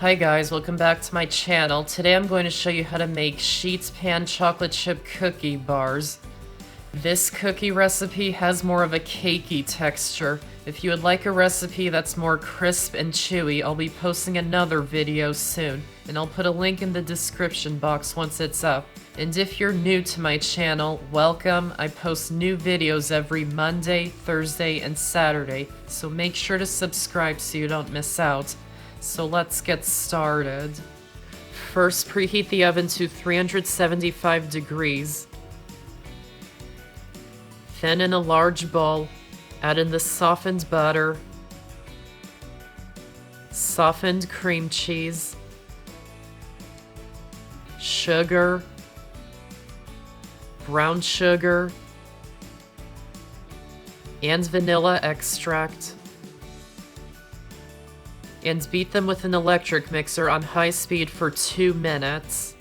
Hi guys, welcome back to my channel. Today I'm going to show you how to make sheets pan chocolate chip cookie bars. This cookie recipe has more of a cakey texture. If you would like a recipe that's more crisp and chewy, I'll be posting another video soon, and I'll put a link in the description box once it's up. And if you're new to my channel, welcome. I post new videos every Monday, Thursday, and Saturday, so make sure to subscribe so you don't miss out. So let's get started. First, preheat the oven to 375 degrees. Then in a large bowl, add in the softened butter, softened cream cheese, sugar, brown sugar, and vanilla extract. And beat them with an electric mixer on high speed for 2 minutes.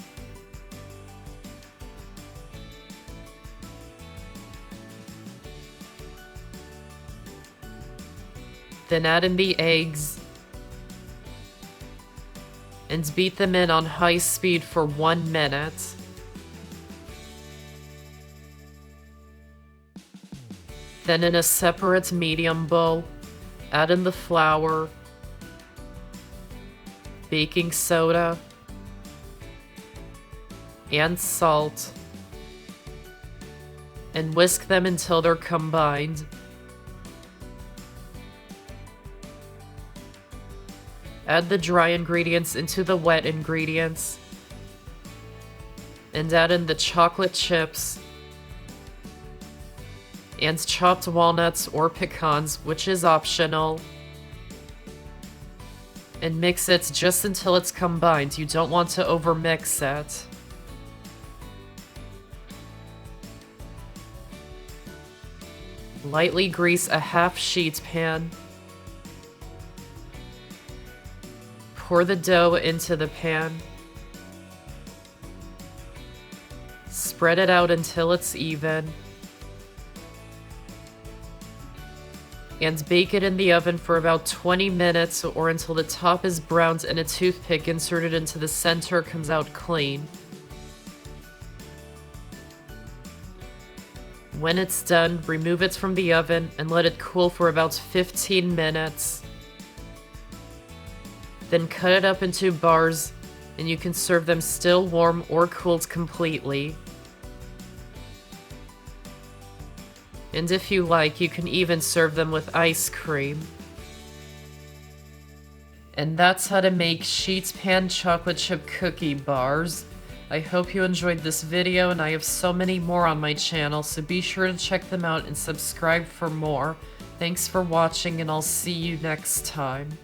Then add in the eggs and beat them in on high speed for 1 minute. Then in a separate medium bowl, add in the flour, baking soda, and salt, and whisk them until they're combined. Add the dry ingredients into the wet ingredients, and add in the chocolate chips and chopped walnuts or pecans, which is optional. And mix it just until it's combined. You don't want to overmix it. Lightly grease a half sheet pan. Pour the dough into the pan. Spread it out until it's even. And bake it in the oven for about 20 minutes or until the top is browned and a toothpick inserted into the center comes out clean. When it's done, remove it from the oven and let it cool for about 15 minutes. Then cut it up into bars, and you can serve them still warm or cooled completely. And if you like, you can even serve them with ice cream. And that's how to make sheets pan chocolate chip cookie bars. I hope you enjoyed this video, and I have so many more on my channel, so be sure to check them out and subscribe for more. Thanks for watching, and I'll see you next time.